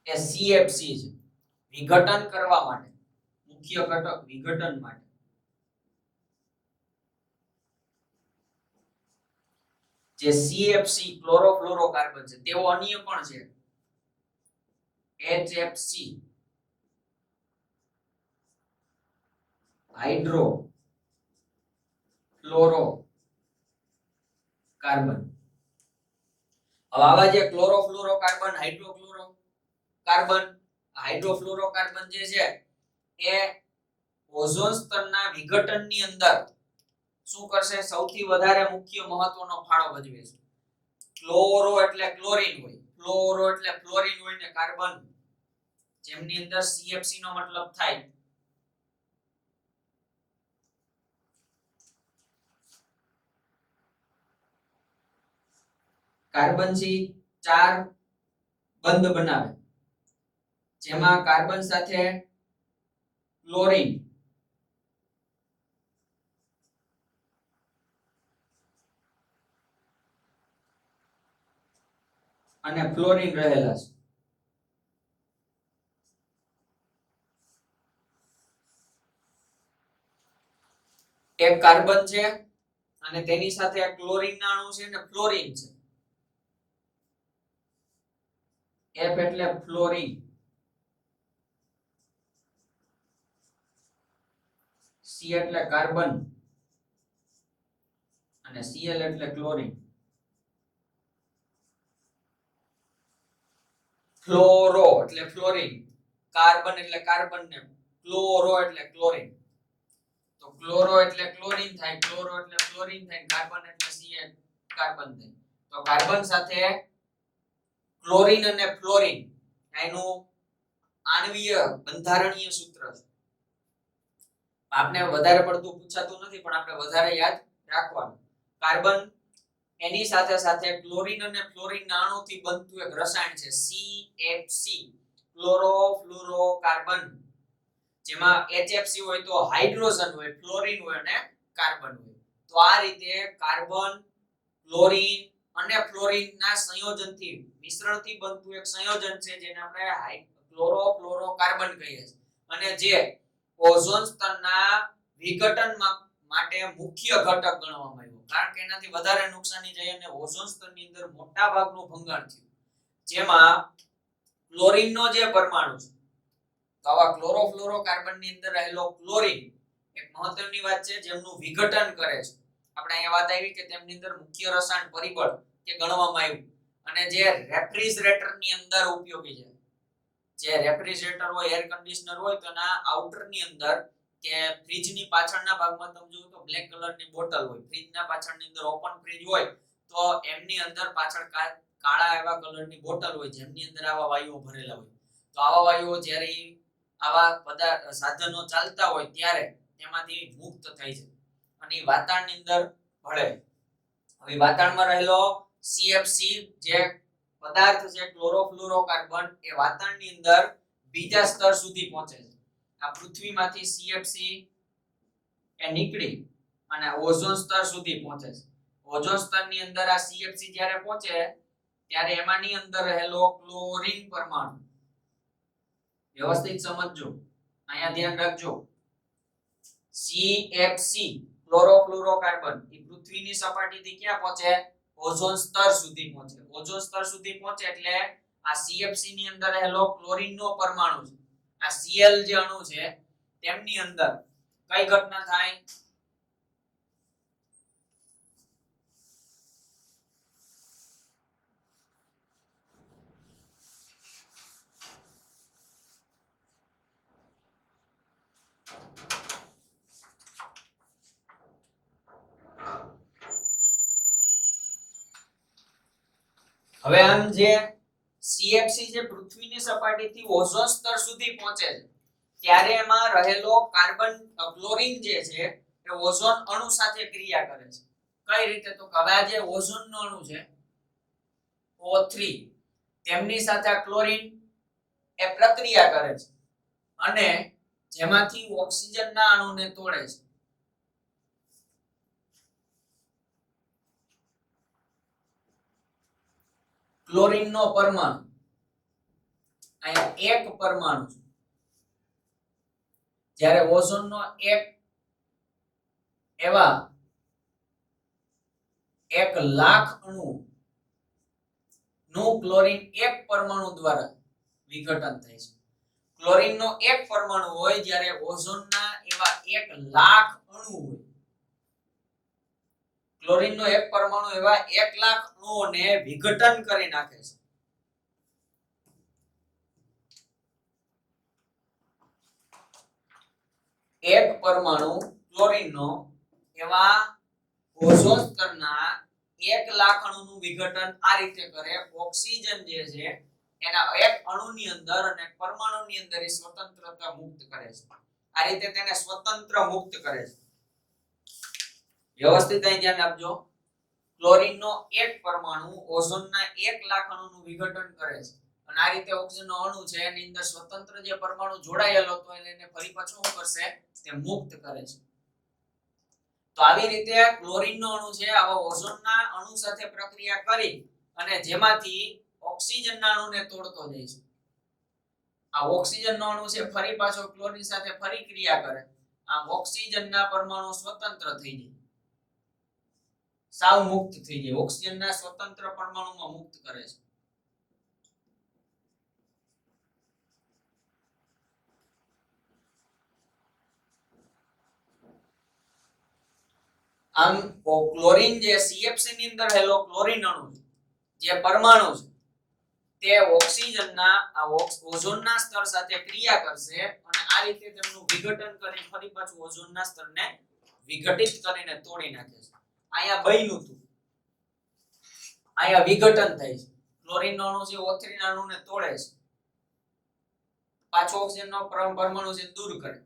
Speaker 1: એ CFC છે. વિઘટન કરવા માટે મુખ્ય ઘટક વિઘટન માટે જે CFC ક્લોરોફ્લોરોકાર્બન છે તેવો અન્ય પણ છે HFC હાઇડ્રો ફ્લોરો કાર્બન. હવે આવા જે ક્લોરોફ્લોરોકાર્બન હાઇડ્રોફ્લોરો કાર્બન હાઇડ્રોફ્લોરોકાર્બન જે છે એ ઓઝોન સ્તરના વિઘટનની અંદર શું કરશે? સૌથી વધારે મુખ્ય મહત્વનો ફાળો ભજવે છે. ક્લોરો એટલે ક્લોરીન હોય, ફ્લોરો એટલે ફ્લોરીન હોય ને કાર્બન જેમની અંદર CFC નો મતલબ થાય કાર્બન થી 4 બંધ બનાવે, જેમાં કાર્બન સાથે ક્લોરીન અને ફ્લોરીન રહેલા છે. એક કાર્બન છે અને તેની સાથે એક ક્લોરીન ના અણુ છે ને ફ્લોરીન છે. F એટલે ફ્લોરીન, C એટલે કાર્બન અને Cl એટલે ક્લોરીન. ફ્લોરો એટલે ફ્લોરીન, કાર્બન એટલે કાર્બન ને ક્લોરો એટલે ક્લોરીન. તો ક્લોરો એટલે ક્લોરીન થાય, ક્લોરો એટલે ફ્લોરીન થાય, કાર્બન એટલે Cl કાર્બન થાય. તો કાર્બન સાથે ક્લોરીન અને ફ્લોરીન એનું આણ્વીય બંધારણીય સૂત્ર છે. આપણે વધારે પડતું પૂછાતું નથી પણ આપણે વધારે યાદ રાખવાનું. કાર્બન એની સાથે સાથે ક્લોરીન અને ફ્લોરીન ના અણુથી બનતું એક રસાયણ છે CFC ક્લોરોફ્લોરોકાર્બન, જેમાં HFC હોય તો હાઇડ્રોજન હોય, ફ્લોરીન હોય અને કાર્બન હોય. તો આ રીતે કાર્બન, ક્લોરીન અને ફ્લોરીન ના સંયોજનથી મિશ્રણથી બનતું એક સંયોજન છે જેને આપણે ક્લોરોફ્લોરોકાર્બન કહીએ છીએ અને જે ઓઝોન સ્તરના વિઘટન માટે મુખ્ય ઘટક ગણવામાં આવ્યો, કારણ કે એનાથી વધારે નુકસાની જાય અને ઓઝોન સ્તરની અંદર મોટા ભાગનું ભંગાણ થયું. જેમાં ક્લોરીનનો જે પરમાણુ છે તો આવા ક્લોરોફ્લોરોકાર્બનની અંદર રહેલો ક્લોરીન એક મહત્વની વાત છે જેમનું વિઘટન કરે છે. આપણે અહીંયા વાત આવી કે તેમની અંદર મુખ્ય રસાયણ પરિબળ કે ગણવામાં આવ્યું અને જે રેફ્રિજરેટરની અંદર ઉપયોગી છે. જે રેફ્રિજરેટર હોય, એર કન્ડિશનર હોય તો એના આઉટરની અંદર કે ફ્રીજની પાછળના ભાગમાં તમે જુઓ તો બ્લેક કલરની બોટલ હોય, ફ્રીજના પાછળની અંદર ઓપન ફ્રીજ હોય તો એમની અંદર પાછળ કાળા એવા કલરની બોટલ હોય જેમની અંદર આવા વાયુઓ ભરેલા હોય. તો આવા વાયુઓ જ્યારે આવા પદાર્થ સાધનો ચાલતા હોય ત્યારે તેમાંથી મુક્ત થાય છે અને વાતાવરણની અંદર ભળે. હવે વાતાવરણમાં રહેલો CFC જે પદાર્થ છે ક્લોરોફ્લોરોકાર્બન એ વાતાવરણની અંદર બીજા સ્તર સુધી પહોંચે છે. આ પૃથ્વીમાંથી CFC એ નીકળી અને ઓઝોન સ્તર સુધી પહોંચે છે. ઓઝોન સ્તરની અંદર આ CFC જ્યારે પહોંચે ત્યારે એમાંની અંદર રહેલો ક્લોરીન પરમાણુ વ્યવસ્થિત સમજજો, અહીંયા ધ્યાન રાખજો. CFC ક્લોરોફ્લોરોકાર્બન એ પૃથ્વીની સપાટીથી ક્યાં પહોંચે? ઓઝોન સ્તર સુધી પહોંચે. ઓઝોન સ્તર સુધી પહોંચે એટલે આ CFC ની અંદર રહેલો ક્લોરીનનો પરમાણુ છે, આ Cl જે અણુ છે તેમની અંદર કઈ ઘટના થાય? હવે આમ જે CFC જે પૃથ્વીની સપાટીથી ઓઝોન સ્તર સુધી પહોંચે છે ત્યારે એમાં રહેલો કાર્બન ક્લોરીન જે છે એ ઓઝોન અણુ સાથે ક્રિયા કરે છે. કઈ રીતે? તો હવે આ જે ઓઝોનનો અણુ છે O3 તેમની સાથે આ ક્લોરીન એ પ્રક્રિયા કરે છે અને જેમાંથી ઓક્સિજનના અણુને તોડે છે. ક્લોરીનનો પરમાણુ અહીંયા એક પરમાણુ છે, જ્યારે ઓઝોનનો એક એવા 1,00,000 અણુ નું ક્લોરીન એક પરમાણુ દ્વારા વિઘટન થાય છે. ક્લોરીનનો એક પરમાણુ હોય જ્યારે ઓઝોનના એવા 1,00,000 અણુ હોય. ક્લોરીનનો એક પરમાણુ એવા 1,00,000 અણુઓને વિઘટન કરી નાખે છે. એક પરમાણુ ક્લોરીનનો એવા ઓઝોન સ્તરના 1,00,000 અણુનું વિઘટન આ રીતે કરે. ઓક્સિજન જે છે એના એક અણુની અંદર અને પરમાણુની અંદર એ સ્વતંત્રતા મુક્ત કરે છે. આ રીતે તેને સ્વતંત્ર મુક્ત કરે છે. વ્યવસ્થિત અહીં ધ્યાન આપજો. ક્લોરીનનો એક પરમાણુ ઓઝોનના 1,00,000 અણુનું વિઘટન કરે છે અને આ રીતે ઓક્સિજનનો અણુ છે એની અંદર સ્વતંત્ર જે પરમાણુ જોડાયેલો હતો એને ફરી પાછો શું કરશે? તે મુક્ત કરે છે. તો આવી રીતે ક્લોરીનનો અણુ છે આવા ઓઝોનના અણુ સાથે પ્રક્રિયા કરી અને જેમાંથી ઓક્સિજનના અણુને તોડતો જાય છે. આ ઓક્સિજનનો અણુ છે ફરી પાછો ક્લોરીન સાથે ફરી ક્રિયા કરે. આમ ઓક્સિજનના પરમાણુ સ્વતંત્ર થઈ જાય, સાવ મુક્ત થઈ જાય. ઓક્સિજનના સ્વતંત્ર પરમાણુમાં મુક્ત કરે છે. આમ ક્લોરીન જે CFC ની અંદર રહેલો ક્લોરીન અણુ જે પરમાણુ છે તે ઓક્સિજનના આ ઓઝોનના સ્તર સાથે ક્રિયા કરશે અને આ રીતે તેમનું વિઘટન કરી ફરી પાછું ઓઝોનના સ્તરને વિઘટિત કરીને તોડી નાખે છે. અહીંયા બન્યું હતું, અહીંયા વિઘટન થાય છે. ક્લોરીનનો અણુ છે O3 ના અણુને તોડે છે, પાછો ઓક્સિજનનો પરમાણુ છે દૂર કરે,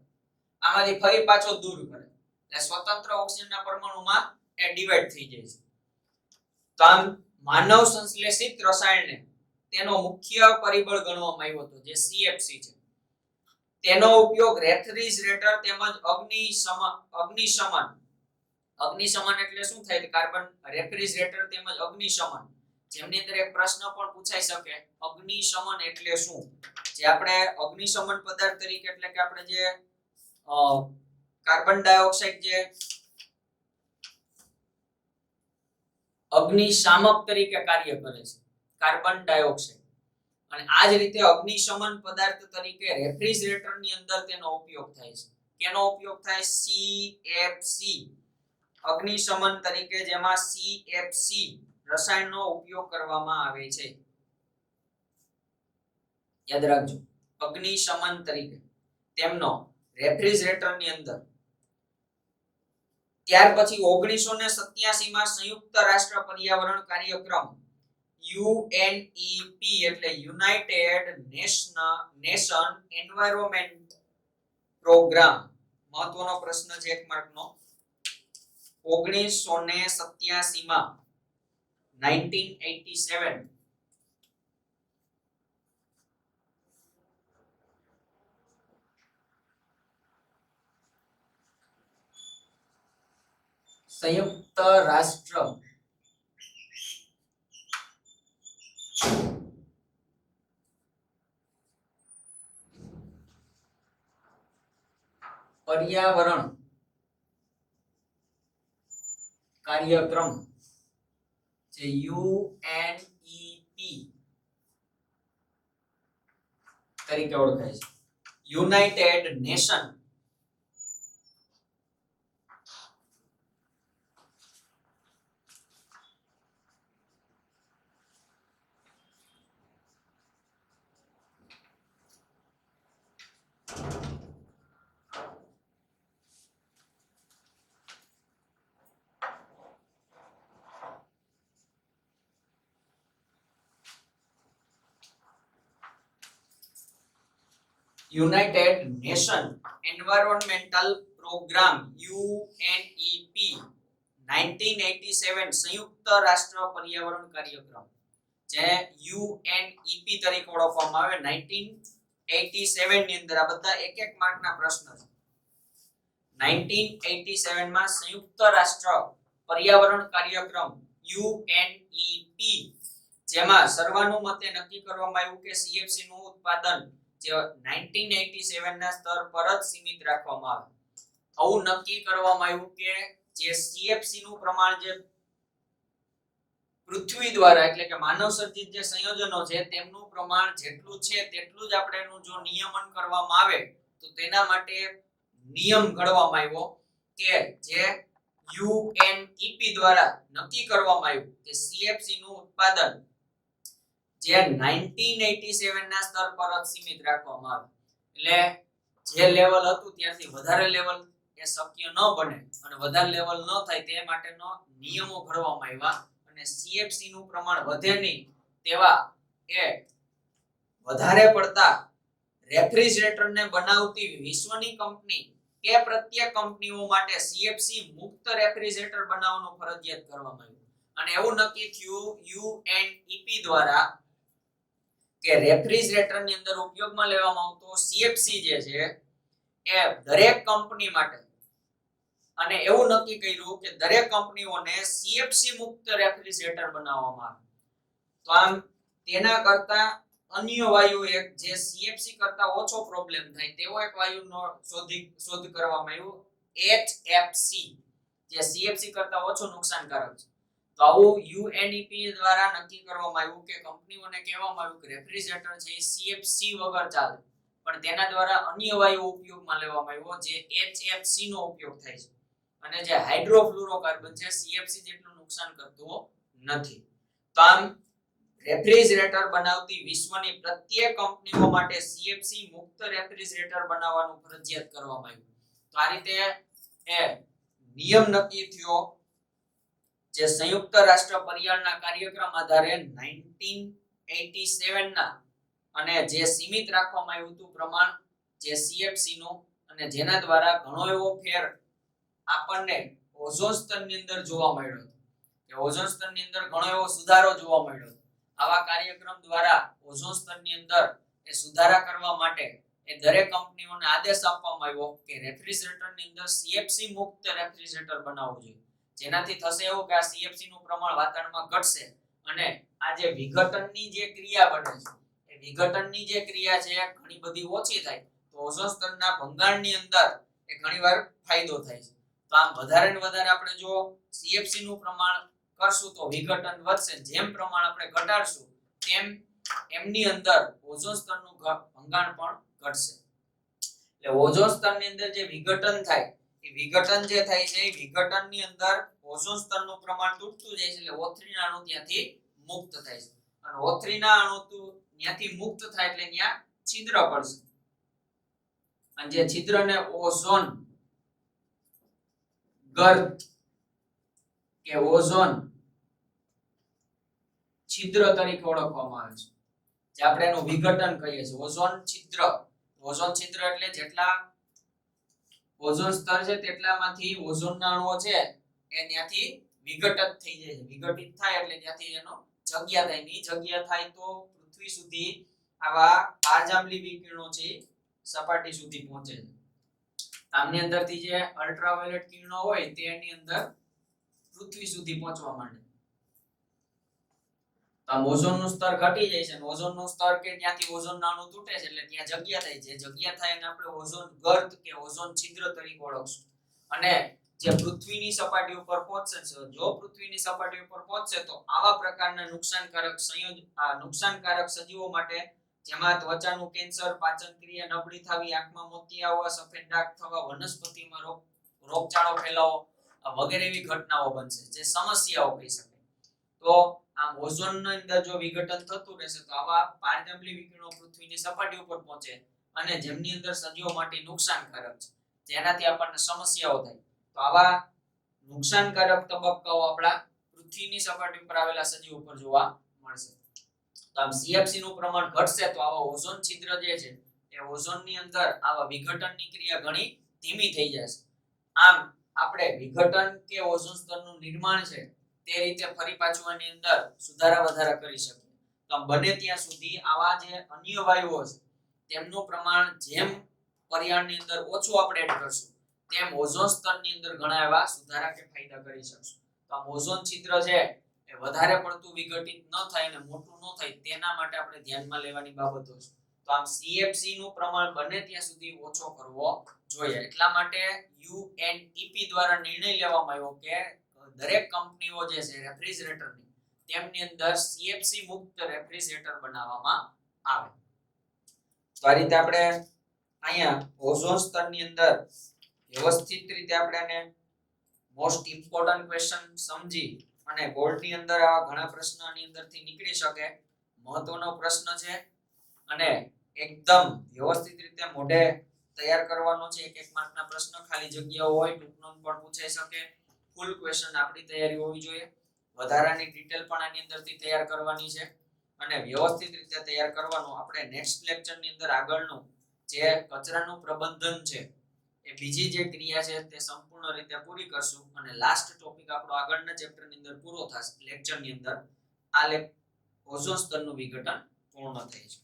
Speaker 1: આમાંથી ફરી પાછો દૂર કરે એટલે સ્વતંત્ર ઓક્સિજનના પરમાણુમાં એ ડિવાઈડ થઈ જાય છે. તો આમ માનવ સંશ્લેષિત રસાયણને તેનો મુખ્ય પરિબળ ગણવામાં આવ્યો હતો જે CFC છે. તેનો ઉપયોગ રેફ્રિજરેટર તેમજ અગ્નિશમન એટલે શું થાય? કાર્બન રેફ્રિજરેટર તેમજ અગ્નિશમન, જેમની અંદર એક પ્રશ્ન પણ પૂછાઈ શકે, અગ્નિશમન એટલે શું? જે આપણે અગ્નિશમન પદાર્થ તરીકે એટલે કે આપણે જે કાર્બન ડાયોક્સાઇડ જે અગ્નિશામક તરીકે કાર્ય કરે છે, કાર્બન ડાયોક્સાઇડ, અને આ જ રીતે અગ્નિશમન પદાર્થ તરીકે રેફ્રિજરેટર ની અંદર તેનો ઉપયોગ થાય છે. કેનો ઉપયોગ થાય? CFC અગ્નિશમન તરીકે, જેમાં CFC રસાયણનો ઉપયોગ કરવામાં આવે છે. યાદ રાખજો, અગ્નિશમન તરીકે તેમનો રેફ્રિજરેટર ની અંદર. ત્યાર પછી 1987 માં સંયુક્ત રાષ્ટ્ર પર્યાવરણ કાર્યક્રમ UNEP એટલે યુનાઇટેડ નેશન એન્વાયરમેન્ટ પ્રોગ્રામ, મહત્વનો પ્રશ્ન છે 1 માર્કનો. 1987 માં 1987 સંયુક્ત રાષ્ટ્ર પર્યાવરણ કાર્યક્રમ જે UNEP તરીકે ઓળખાય છે, united nation united nation environmental programme UNEP 1987 સંયુક્ત રાષ્ટ્ર પર્યાવરણ કાર્યક્રમ જે UNEP તરીકે ઓળખવામાં આવે 1987 ની અંદર આ બધા એક એક માર્કના પ્રશ્ન છે 1987 માં સંયુક્ત રાષ્ટ્ર પર્યાવરણ કાર્યક્રમ UNEP જેમાં સર્વાનુમતે નક્કી કરવામાં આવ્યું કે CFC નું ઉત્પાદન જે 1987 ના સ્તર પર જ સીમિત રાખવામાં આવે આવું નક્કી કરવામાં આવ્યું કે જે CFC નું પ્રમાણ જે પૃથ્વી દ્વારા એટલે કે માનવ સર્જિત જે સંયોજનો છે તેમનું પ્રમાણ જેટલું છે તેટલું જ આપણે એનું જો નિયમન કરવામાં આવે તો તેના માટે નિયમ ઘડવામાં આવ્યો કે જે UNEP દ્વારા નક્કી કરવામાં આવ્યું કે CFC નું ઉત્પાદન જે 1987 ના સ્તર પર જ સીમિત રાખવામાં આવે એટલે જે લેવલ હતું ત્યાંથી વધારે લેવલ એ શક્ય ન બને અને વધારે લેવલ ન થાય તે માટેનો નિયમો ઘડવામાં આવ્યા અને CFC નું પ્રમાણ વધે નહીં તેવા એ વધારે પડતા રેફ્રિજરેટર ને બનાવતી વિશ્વની કંપની કે પ્રત્યેક કંપનીઓ માટે CFC મુક્ત રેફ્રિજરેટર બનાવવાનું ફરજિયાત કરવામાં આવ્યું અને એવું નક્કી થયું UNEP દ્વારા કે રેફ્રિજરેટર ની અંદર ઉપયોગમાં લેવામાં આવતો CFC જે છે એ દરેક કંપની માટે અને એવું નક્કી કર્યું કે દરેક કંપનીઓને CFC મુક્ત રેફ્રિજરેટર બનાવવામાં આવે તો આમ તેના કરતા અન્ય વાયુ એક જે CFC કરતા ઓછો પ્રોબ્લેમ થાય તેવો એક વાયુનો શોધ કરવામાં આવ્યો HFC જે CFC કરતા ઓછો નુકસાનકારક છે તો આવું UNEP દ્વારા નક્કી કરવામાં આવ્યું કે કંપનીઓને કહેવામાં આવ્યું કે રેફ્રિજરેટર છે એ CFC વગર ચાલે પણ તેના દ્વારા અન્ય વાયુ ઉપયોગમાં લેવામાં આવ્યો જે HFC નો ઉપયોગ થાય છે અને જે હાઇડ્રોફ્લોરોકાર્બન છે CFC જેટલું નુકસાન કરતો નથી તો આમ રેફ્રિજરેટર બનાવતી વિશ્વની પ્રત્યેક કંપનીઓ માટે CFC મુક્ત રેફ્રિજરેટર બનાવવાનું ફરજિયાત કરવામાં આવ્યું તો આ રીતે એ નિયમ નક્કી થયો જે સંયુક્ત રાષ્ટ્ર પર્યાવરણના કાર્યક્રમ આધારે 1987 ના અને જે સીમિત રાખવામાં આવ્યું હતું પ્રમાણ જે CFC નું અને જેના દ્વારા ઘણો એવો ફેર આપણને ઓઝોન સ્તરની અંદર જોવા મળ્યો કે ઓઝોન સ્તરની અંદર ઘણો એવો સુધારો જોવા મળ્યો આવા કાર્યક્રમ દ્વારા ઓઝોન સ્તરની અંદર એ સુધારા કરવા માટે એ દરેક કંપનીઓને આદેશ આપવામાં આવ્યો કે રેફ્રિજરેટરની અંદર CFC મુક્ત રેફ્રિજરેટર બનાવવું જોઈએ જેનાથી થશે એવું કે આ CFC નું પ્રમાણ વાતાવરણમાં ઘટશે અને આ જે વિઘટનની જે ક્રિયા બને છે એ વિઘટનની જે ક્રિયા છે ઘણી બધી ઓછી થાય તો ઓઝોન સ્તરના ભંગાણની અંદર એ ઘણીવાર ફાયદો થાય છે તો આમ વધારે ને વધારે આપણે જો CFC નું પ્રમાણ કરશું તો વિઘટન વધશે જેમ પ્રમાણ આપણે ઘટાડશું તેમ એમની અંદર ઓઝોન સ્તરનું ભંગાણ પણ ઘટશે એટલે ઓઝોન સ્તરની અંદર જે વિઘટન થાય એ વિઘટન જે થાય છે એ વિઘટનની અંદર ઓઝોન સ્તરનું પ્રમાણ તૂટતું જાય છે એટલે O3 ના અણુ ત્યાંથી મુક્ત થાય છે અને O3 ના અણુ ત્યાંથી મુક્ત થાય એટલે ત્યાં છિદ્ર પડશે અને જે છિદ્રને ઓઝોન ગર્ત કે ઓઝોન છિદ્ર તરીકે ઓળખવામાં આવે છે જે આપણે એનું વિઘટન કહીએ છીએ ઓઝોન છિદ્ર એટલે જેટલા ઓઝોન સ્તર છે તેટલામાંથી ઓઝોનના અણુઓ છે એ ત્યાંથી વિઘટિત થઈ જાય છે વિઘટિત થાય એટલે ત્યાંથી એનો જગ્યા થાય ની જગ્યા થાય તો પૃથ્વી સુધી આવા પારજાંબલી વિકિરણો છે સપાટી સુધી પહોંચે છે આમની અંદરથી જે અલ્ટ્રાવાયોલેટ કિરણો હોય તેની અંદર પૃથ્વી સુધી પહોંચવા માંડે આમ ઓઝોનનું સ્તર ઘટી જાય છે અને ઓઝોનનું સ્તર કે ત્યાંથી ઓઝોનના અણુ તૂટે છે એટલે ત્યાં જગ્યા થાય છે જગ્યા થાય અને આપણે ઓઝોન ગર્ત કે ઓઝોન છિદ્ર તરીકે ઓળખશું અને જે પૃથ્વીની સપાટી ઉપર પહોંચશે જો પૃથ્વીની સપાટી ઉપર પહોંચશે તો આવા પ્રકારના નુકસાનકારક સજીવો માટે જેમાં ત્વચાનું કેન્સર પાચન ક્રિયા નબળી થવી આંખમાં મોતિયા આવવા સફેદ ડાઘ થવા વનસ્પતિમાં રોગચાળો ફેલાવો વગેરે એવી ઘટનાઓ બનશે જે સમસ્યાઓ કહી શકાય તો આમ ઓઝોનની અંદર જો વિઘટન થતું રહેશે તો આવા પારજાંબલી વિકિરણો પૃથ્વીની સપાટી ઉપર પહોંચે અને જેમની અંદર સજીવો માટે નુકસાનકારક છે જેનાથી આપણને સમસ્યાઓ થાય તો આવા નુકસાનકારક તબક્કાઓ આપણા પૃથ્વીની સપાટી ઉપર આવેલા સજીવો પર જોવા મળશે તો આમ CFC નું પ્રમાણ ઘટશે તો આવા ઓઝોન છિદ્ર જે છે એ એ ઓઝોનની અંદર આવા વિઘટનની ક્રિયા ઘણી ધીમી થઈ જાય છે. આમ આપણે વિઘટન કે ઓઝોન સ્તરનું નિર્માણ છે તે રીતે ફરી પાછું આની અંદર સુધારા વધારા કરી શકીએ. તો બને ત્યાં સુધી આવા જે અન્ય વાયુઓ છે તેમનું પ્રમાણ જેમ પર્યાવરણની અંદર ઓછું આપણે એડ કરશું તેમ ઓઝોન સ્તરની અંદર ઘણા એવા સુધારા કે ફાયદા કરી શકશું. તો આ ઓઝોન છિદ્ર છે એ વધારે પડતું વિઘટિત ન થાય અને મોટું ન થાય તેના માટે આપણે ધ્યાનમાં લેવાની બાબતો છે. તો આમ CFC નું પ્રમાણ બને ત્યાં સુધી ઓછો કરવો જોઈએ. એટલા માટે UNEP દ્વારા નિર્ણય લેવામાં આવ્યો કે દરેક કંપનીઓ જે છે રેફ્રિજરેટરની તેમની અંદર CFC મુક્ત રેફ્રિજરેટર બનાવવામાં આવે. તો આ રીતે આપણે અહીંયા ઓઝોન સ્તરની અંદર વ્યવસ્થિત રીતે આપણે આને મોસ્ટ ઇમ્પોર્ટન્ટ ક્વેશ્ચન સમજી અને બોર્ડની અંદર આવા ઘણા પ્રશ્નો આની અંદરથી નીકળી શકે. મહત્વનો પ્રશ્ન છે અને એકદમ વ્યવસ્થિત રીતે મોઢે તૈયાર કરવાનો છે. એક માર્કના પ્રશ્ન, ખાલી જગ્યાઓ હોય ટૂંક નોંધ પણ પૂછાઈ શકે. ફૂલ ક્વેશ્ચન આપણી તૈયારી હોવી જોઈએ. વધારાની ડિટેલ પણ આની અંદરથી તૈયાર કરવાની છે અને વ્યવસ્થિત રીતે તૈયાર કરવાનું. આપણે નેક્સ્ટ લેક્ચરની અંદર આગળનું જે કચરાનું પ્રબંધન છે એ બીજી જે ક્રિયા છે તે સંપૂર્ણ રીતે પૂરી કરશું અને લાસ્ટ ટોપિક આપણો આગળના ચેપ્ટરની અંદર પૂરો થશે લેક્ચરની અંદર. આ ઓઝોન સ્તરનું વિઘટન પૂર્ણ થાય છે.